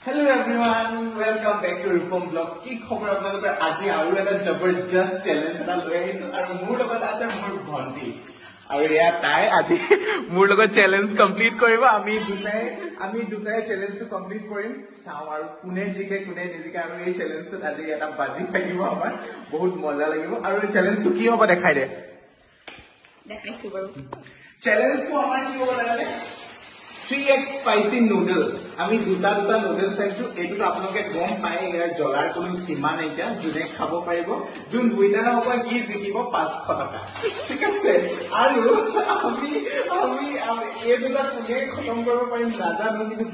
Hello everyone, welcome back to Rupam Vlog. কি খবৰ আপোনালোকৰ আজি আৰু এটা জবৰদস্ত চ্যালেঞ্জ এটা লৈ আহিছো আৰু মোৰ লগত আছে মোৰ ভন্টি আৰু ইয়া তাই আজি মোৰ লগত চ্যালেঞ্জ কমপ্লিট কৰিব আমি দুটাই চ্যালেঞ্জটো কমপ্লিট কৰিম চাও আৰু কোনে জিকে কোনে নিজিকে আৰু এই চ্যালেঞ্জটো আজি এটা বাজি থাকিব আমাৰ বহুত মজা লাগিব আৰু এই চ্যালেঞ্জটো কি হ'ব দেখাই দে দেখাইছো বাৰু চ্যালেঞ্জটো আমাৰ কি হ'ব লাগে 3x spicy noodle আমি দুটা noodles চাইছো এটো আপোনালোকে গম পায় ইয়াৰ জ্বলাৰ কোনো সীমা নাই এতিয়া যোনে খাব পাৰিব যোন উইনাৰ হ'ব কি জিকিব 500 টকা ঠিক আছে আৰু আমি এই দুটা কোনে খতম কৰিব পাৰিম নাজানো কিন্তু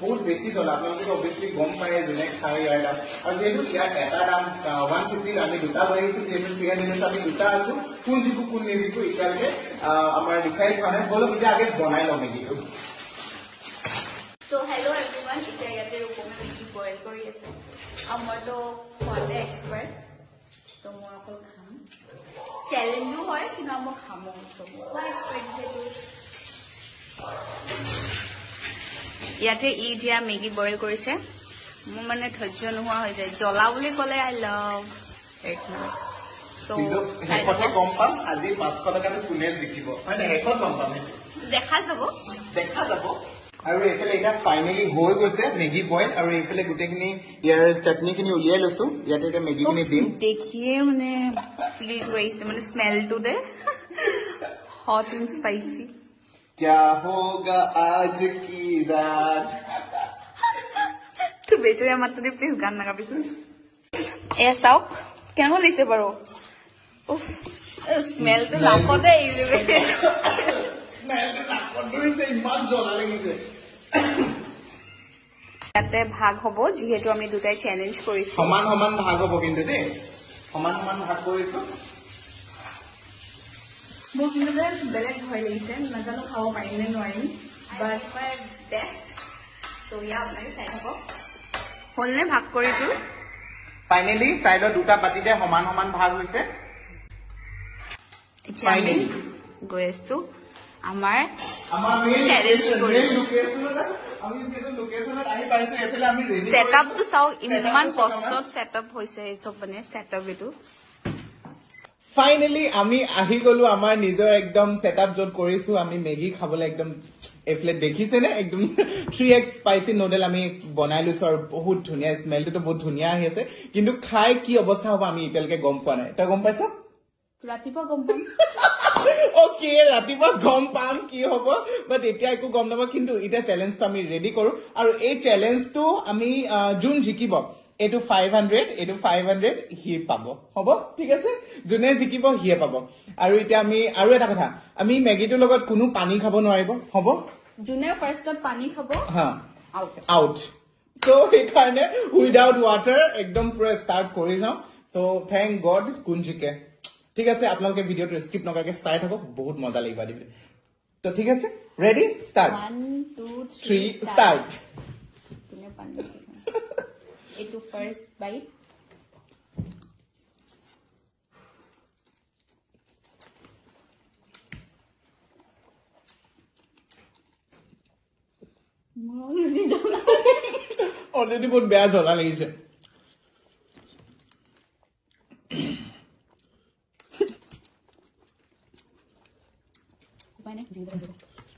বহুত বেছি জ্বলা আপোনালোকে অবভিয়াসলি গম পায় যোনে খায় ইয়াৰ দাম আৰু যেহেতু ইয়াৰ এটা দাম 150 আমি দুটা লৈ আহিছো যেহেতু 300 আমি দুটা আছো কোন জিকো কোন নিজিকো এতিয়ালৈকে আমাৰ ডিসাইড হোৱা নাই বলো এতিয়া আগে বনাই লওঁ মেগীটো So hello everyone, এতিয়া ইয়াতে ৰূপমে মেগী বইল কৰি আছে আৰু মইতো খোৱাতে এক্সপাৰ্ট তো মই অকল খাম চ্যালেঞ্জো হয় কিন্তু মই খামো মই এক্সপাৰ্ট যেটো ইয়াতে ই দিয়া মেগী বইল কৰিছে মোৰ মানে ধৈৰ্য নোহোৱা হৈ যায় জ্বলা বুলি ক'লে আই লাভ ইট সো হেকতে কম পাম আজি 500 টকাটো কোনে জিকিব মানে হেকত কম পাম দেখা যাব আৰু এফালে এটা ফাইনালি হৈ গৈছে মেগী বইল আৰু এফালে গুটেখিনি ইয়াৰ চাটনি খিনি উলিয়াই লৈছো ইয়াতে এটা মেগী খিনি দিম দেখিয়ে মানে ফিল কৰিছে মানে স্মেলটো দে হট এণ্ড স্পাইসি क्या होगा आज की रात তো বেচৰে মাত্ৰ প্লিজ গান নাগাবিছোন এ চাওক কেনে লাগিছে বাৰু স্মেলটো নাকতে আহিছে স্মেলটো নাকত ধৰিছে ইমান জ্বলা লাগিছে ইয়াতে ভাগ হ'ব যিহেতু আমি দুটাই চ্যালেঞ্জ কৰিছো সমান ভাগ হ'ব কিন্তু দেই সমান ভাগ কৰিছো মোৰ কিন্তু বেলেগ ভয় লাগিছে নাজানো খাব পাৰিম নে নোৱাৰিম বাট মাই বেষ্ট তো ইয়াৰ আপোনালোকে চাই থাকক হ'লনে ভাগ কৰিছো ফাইনালি সাইডৰ দুটা পাতিতে সমান ভাগ হৈছে ফাইনালি গৈ আছো আমাৰ চ্যালেঞ্জ কৰিছো আমি যেটো লোকেশনত আহি পাইছো এফালে আমি ৰেডি সেটআপটো চাও ইমান কষ্টত সেটআপ হৈছে এই সব মানে সেটআপ এটো ফাইনালি আমি আহি গলো আমাৰ নিজৰ একদম সেটআপ যত কৰিছো আমি মেগী খাবলৈ একদম এফলে দেখিছে নে একদম 3x স্পাইসি নুডল আমি বনাই লৈছো আৰু বহুত ধুনিয়া স্মেলটো বহুত ধুনিয়া আহি আছে কিন্তু খাই কি অৱস্থা হ'ব আমি ইতেলকে গম পোৱা নাই তই গম পাইছ ৰাতিপুৱা গম পাম ওকে ৰাতিপুৱা গম পাম কি হ'ব বাট এতিয়া একো গম নাপাম কিন্তু এটা চ্যালেঞ্জটো আমি ৰেডি কৰো আৰু এই চ্যালেঞ্জটো আমি জুন জিকিব এটো 500 এটো 500 হি পাব হ'ব ঠিক আছে জুনে জিকিব হিয়ে পাব আৰু এতিয়া আমি আৰু এটা কথা আমি মেগীটোৰ লগত কোনো পানী খাব নোৱাৰিব হ'ব জুনে ফাৰ্ষ্টত পানী খাব হা আউট সো এইকাৰণে উইদাউট ওয়াটাৰ একদম পুৰা ষ্টাৰ্ট কৰি যাও সো থ্যাংক গড কোন জিকে ঠিক আছে আপোনালোকে ভিডিওটো স্কিপ নকৰাকে চাই থাকক বহুত মজা লাগিব দিবি তো ঠিক আছে ৰেডি ষ্টাৰ্ট 1 2 3 ষ্টাৰ্ট কোনে পানী এটো ফাৰ্স্ট বাইট অলৰেডি বহুত বেয়া জ্বলা লাগিছে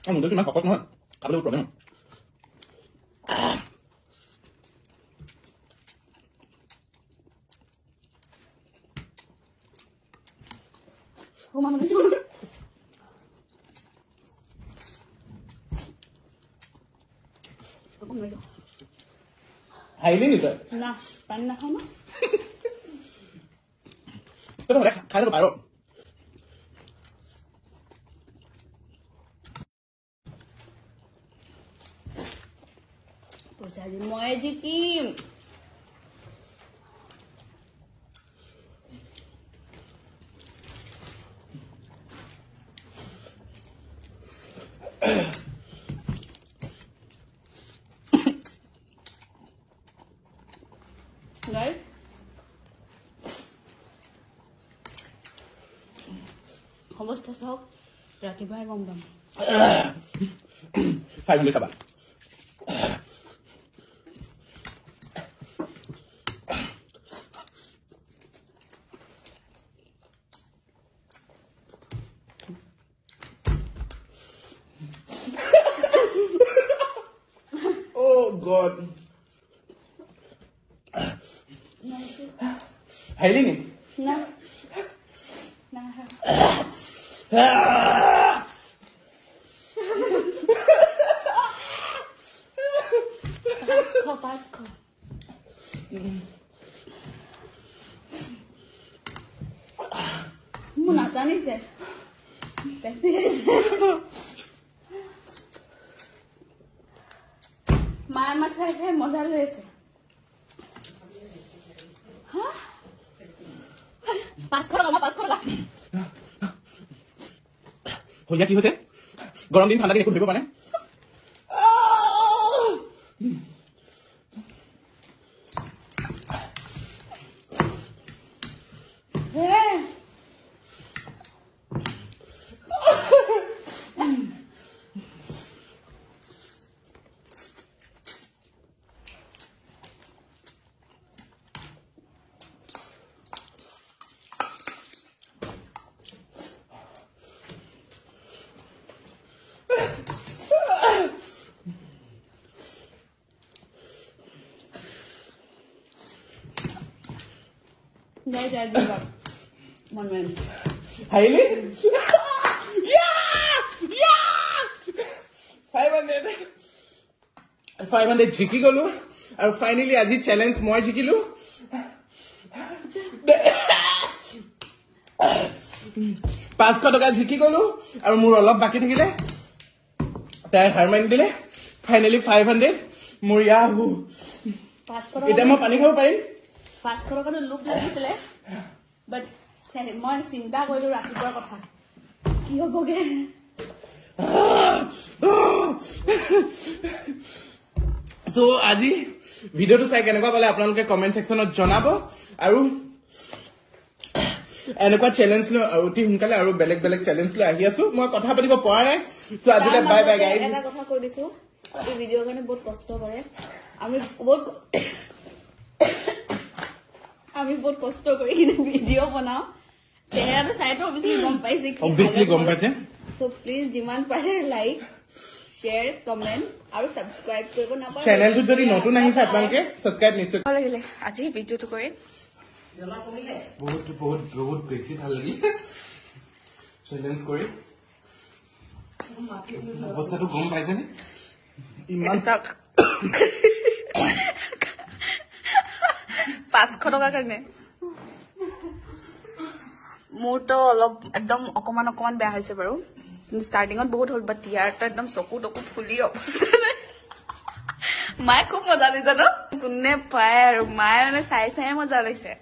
Kamu tuh cuma kokok mah, kamu udah problem. Oh mama itu. Hai ini nih tuh. Nah, panas kan? Itu udah kayak baru. Jadi mau aja Kim. Guys, অবস্থা সব ৰাতিপুৱাই গম পাম 5 minutes sabar God. Heili ni? Na. Na. Pasco. Muna tani se. Maya masai se mozar lese. Ha? Pasco laga. Hoya ki hote? Gorom din thanda din ekho dhibo pane? Guys, I'll be back. 1 minute. Hailey? Yeah! 500 jiki golu. And finally, aji challenge moi jikilu. 500 toka jiki golu. And mur olop baki thakile. Tai harman dile. Finally 500. Mur yahu. Eta ma pani khabo parim. 500 kan loop lagisile. But moi cinta koilu rakipor kotha. Ki hoboge? So, আজি ভিডিওটো চাই কেনেকুৱা পালে আপোনালোকে comment সেকশনত জনাব আৰু এনেকুৱা challenge লৈ আৰু অতি সোনকালে আৰু বেলেগ বেলেগ চ্যালেঞ্জ লৈ আহি আছো মই কথা পাতিব পৰা নাই সো আজিলে বাই বাই গাইজ এটা কথা কৈ দিছো এই ভিডিও কাৰণে বহুত কষ্ট কৰে আমি বহুত কষ্ট কৰি কিনে ভিডিও বনাও চেহাৰাটো চাইতো অবভিয়াসলি গম পাইছে সো প্লিজ যিমান পাৰে লাইক শেয়াৰ কমেন্ট আৰু সাবস্ক্ৰাইব কৰিব নাপাহৰিব চেনেলটো যদি নতুন আহিছে আপোনালোকে সাবস্ক্ৰাইব নিশ্চয় ভাল লাগিলে আজি ভিডিওটো কৰি বহুত বেছি ভাল লাগি চ্যালেঞ্জ কৰি অৱস্থাটো গম পাইছে নে ইমান 500 টকা কাৰণে মোৰটো অলপ একদম অকমান বেয়া হৈছে বাৰু স্টাৰ্টিঙত বহুত হল বাট ইয়াৰটো একদম চকু ফুলি অৱস্থা নাই মায়ে খুব মজা লৈছে ন কোনে পায় আৰু মায়ে মানে চাই মজা লৈছে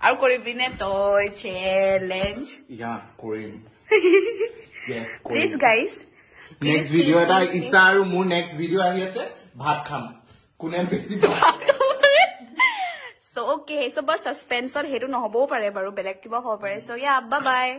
আৰু কৰিবি নে তই চেলেঞ্জ ইয়া কৰিম প্লিজ গাইজ নেক্সট ভিডিও এটা ইচ্ছা আৰু মোৰ নেক্সট ভিডিও আহি আছে ভাত খাম কোনে বেছি So okay, so bus suspense or hetu নহবও পাৰে বাৰু বেলেগ কিবা হ'ব পাৰে so yeah bye bye